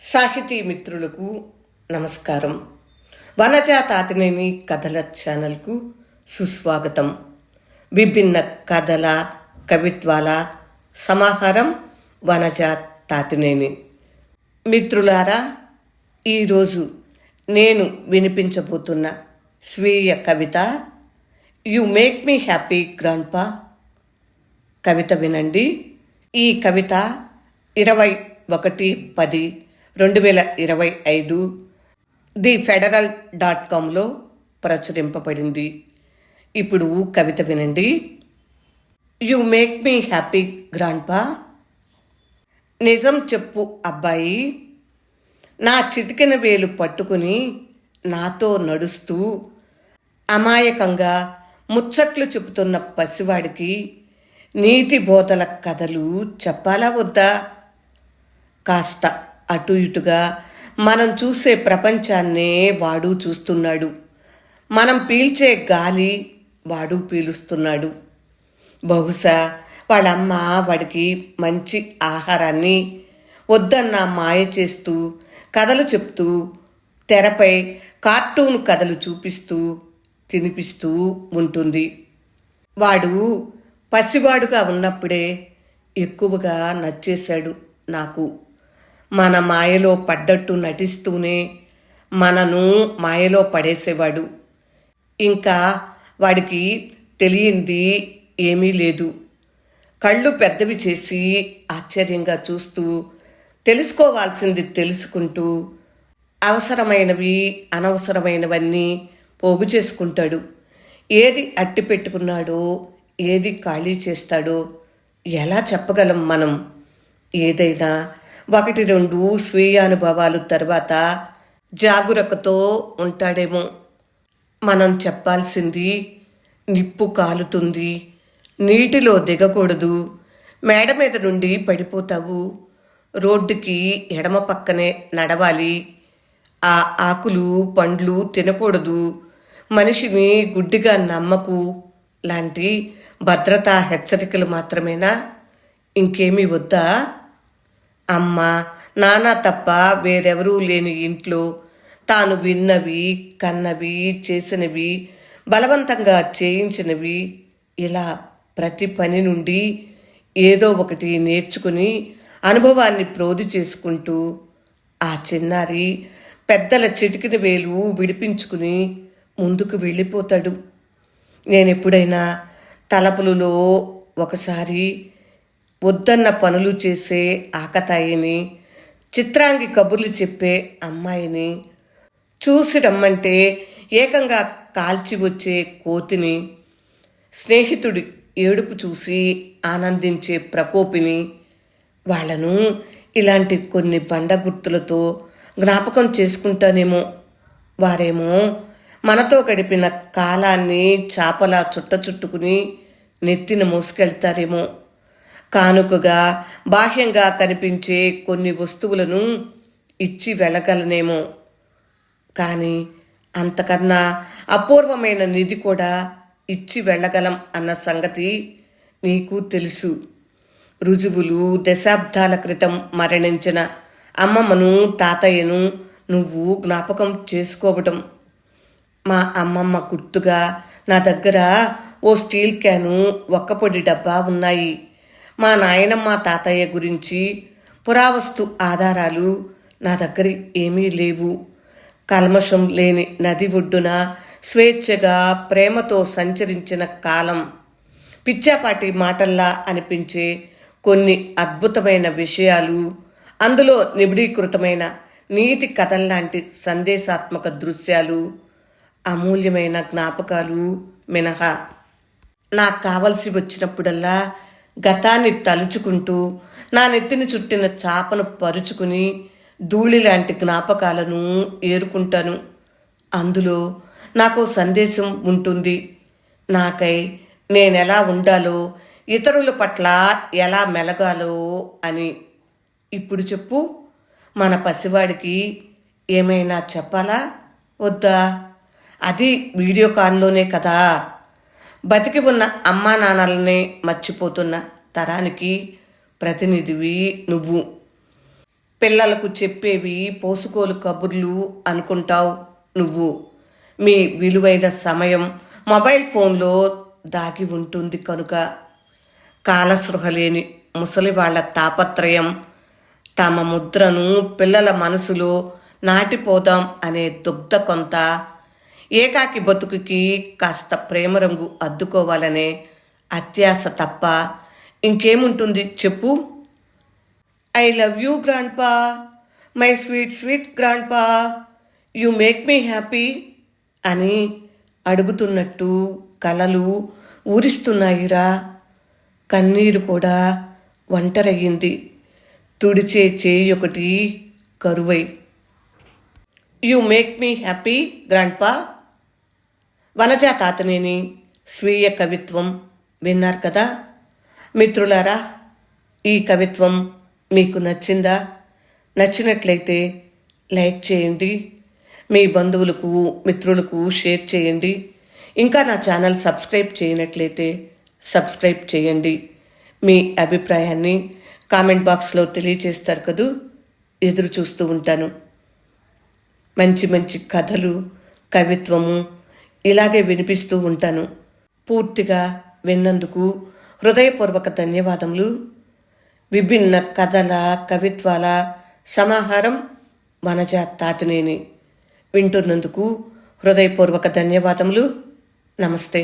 సాహితీ మిత్రులకు నమస్కారం. వనజ తాతినేని కథల ఛానల్కు సుస్వాగతం. విభిన్న కథల కవిత్వాల సమాహారం వనజ తాతినేని. మిత్రులారా, ఈరోజు నేను వినిపించబోతున్న స్వీయ కవిత you make me happy grandpa. కవిత వినండి. ఈ కవిత 21/10/2025 thefederal.comలో ప్రచురింపబడింది. ఇప్పుడు కవిత వినండి. You make me happy grandpa. నిజం చెప్పు అబ్బాయి, నా చిటికెన వేలు పట్టుకుని నాతో నడుస్తూ అమాయకంగా ముచ్చట్లు చెబుతున్న పసివాడికి నీతి బోధల కథలు చెప్పాలా వద్దా? కాస్త అటు ఇటుగా మనం చూసే ప్రపంచాన్నే వాడు చూస్తున్నాడు. మనం పీల్చే గాలి వాడు పీలుస్తున్నాడు. బహుశా వాళ్ళమ్మ వాడికి మంచి ఆహారాన్ని వద్దన్న మాయ చేస్తూ కథలు చెప్తూ తెరపై కార్టూన్ కథలు చూపిస్తూ తినిపిస్తూ ఉంటుంది. వాడు పసివాడుగా ఉన్నప్పుడే ఎక్కువగా నచ్చేశాడు నాకు. మన మాయలో పడ్డట్టు నటిస్తూనే మనను మాయలో పడేసేవాడు. ఇంకా వాడికి తెలియంది ఏమీ లేదు. కళ్ళు పెద్దవి చేసి ఆశ్చర్యంగా చూస్తూ తెలుసుకోవాల్సింది తెలుసుకుంటూ అవసరమైనవి అనవసరమైనవన్నీ పోగు చేసుకుంటాడు. ఏది అట్టి పెట్టుకున్నాడో ఏది ఖాళీ చేస్తాడో ఎలా చెప్పగలం మనం? ఏదైనా 1-2 స్వీయానుభవాలు తర్వాత జాగురకతో ఉంటాడేమో. మనం చెప్పాల్సింది నిప్పు కాలుతుంది, నీటిలో దిగకూడదు, మేడ మీద నుండి పడిపోతావు, రోడ్డుకి ఎడమ పక్కనే నడవాలి, ఆ ఆకులు పండ్లు తినకూడదు, మనిషిని గుడ్డిగా నమ్మకు లాంటి భద్రతా హెచ్చరికలు మాత్రమేనా? ఇంకేమీ వద్దా? అమ్మ నాన్న తప్ప వేరెవరూ లేని ఇంట్లో తాను విన్నవి కన్నవి చేసినవి బలవంతంగా చేయించినవి ఇలా ప్రతి పని నుండి ఏదో ఒకటి నేర్చుకుని అనుభవాన్ని ప్రోది చేసుకుంటూ ఆ చిన్నారి పెద్దల చిటికిన వేలు విడిపించుకుని ముందుకు వెళ్ళిపోతాడు. నేనెప్పుడైనా తలపులలో ఒకసారి వద్దన్న పనులు చేసే ఆకతాయిని, చిత్రాంగి కబుర్లు చెప్పే అమ్మాయిని, చూసి రమ్మంటే ఏకంగా కాల్చి వచ్చే కోతిని, స్నేహితుడి ఏడుపు చూసి ఆనందించే ప్రకోపిని, వాళ్లను ఇలాంటి కొన్ని బండ గుర్తులతో జ్ఞాపకం చేసుకుంటానేమో. వారేమో మనతో గడిపిన కాలాన్ని చాపలా చుట్టుకుని నెత్తిన మోసుకెళ్తారేమో. కానుకగా బాహ్యంగా కనిపించే కొన్ని వస్తువులను ఇచ్చి వెళ్ళగలనేమో. కానీ అంతకన్నా అపూర్వమైన నిధి కూడా ఇచ్చి వెళ్ళగలం అన్న సంగతి నీకు తెలుసు. రుజువులు దశాబ్దాల క్రితం మరణించిన అమ్మమ్మను తాతయ్యను నువ్వు జ్ఞాపకం చేసుకోవటం. మా అమ్మమ్మ గుర్తుగా నా దగ్గర ఓ స్టీల్ క్యాను, ఒక్కపొడి డబ్బా ఉన్నాయి. మా నాయనమ్మ తాతయ్య గురించి పురావస్తు ఆధారాలు నా దగ్గర ఏమీ లేవు. కల్మషం లేని నది ఒడ్డున స్వేచ్ఛగా ప్రేమతో సంచరించిన కాలం, పిచ్చాపాటి మాటల్లా అనిపించే కొన్ని అద్భుతమైన విషయాలు, అందులో నిబిడీకృతమైన నీతి కథల్లాంటి సందేశాత్మక దృశ్యాలు, అమూల్యమైన జ్ఞాపకాలు మినహా నాకు కావలసి వచ్చినప్పుడల్లా గతాన్ని తలుచుకుంటూ నా నెత్తిని చుట్టిన చాపను పరుచుకుని ధూళి లాంటి జ్ఞాపకాలను ఏరుకుంటాను. అందులో నాకు సందేశం ఉంటుంది. నాకై నేనెలా ఉండాలో, ఇతరుల పట్ల ఎలా మెలగాలో అని. ఇప్పుడు చెప్పు, మన పసివాడికి ఏమైనా చెప్పాలా వద్దా? అది వీడియో కాల్లోనే కదా. బతికి ఉన్న అమ్మా నాన్నలనే మర్చిపోతున్న తరానికి ప్రతినిధివి నువ్వు. పిల్లలకు చెప్పేవి పోసుకోలు కబుర్లు అనుకుంటావు నువ్వు. మీ విలువైన సమయం మొబైల్ ఫోన్లో దాగి ఉంటుంది కనుక. కాలసృహ లేని ముసలి వాళ్ళ తాపత్రయం తమ ముద్రను పిల్లల మనసులో నాటిపోదాం అనే దుగ్ధ కొంత, ఏకాకి బతుకుకి కాస్త ప్రేమ రంగు అద్దుకోవాలనే అత్యాశ తప్ప ఇంకేముంటుంది చెప్పు. I love you grandpa, my sweet sweet grandpa, you make me happy అని అడుగుతున్నట్టు కలలు ఊరిస్తున్నాయిరా. కన్నీరు కూడా ఒంటరయ్యింది, తుడిచే చేయి ఒకటి కరువై. You make me happy grandpa. Vanaja Tataneni స్వీయ కవిత్వం విన్నారు కదా మిత్రులారా. ఈ కవిత్వం మీకు నచ్చిందా? నచ్చినట్లయితే లైక్ చేయండి, మీ బంధువులకు మిత్రులకు షేర్ చేయండి. ఇంకా నా ఛానల్ సబ్స్క్రైబ్ చేయనట్లయితే సబ్స్క్రైబ్ చేయండి. మీ అభిప్రాయాన్ని కామెంట్ బాక్స్లో తెలియచేస్తారు కదూ, ఎదురు చూస్తూ ఉంటాను. మంచి మంచి కథలు, కవిత్వము ఇలాగే వినిపిస్తూ ఉంటాను. పూర్తిగా విన్నందుకు హృదయపూర్వక ధన్యవాదములు. విభిన్న కథల కవిత్వాల సమాహారం వనజా తాతినేని వింటున్నందుకు హృదయపూర్వక ధన్యవాదములు. నమస్తే.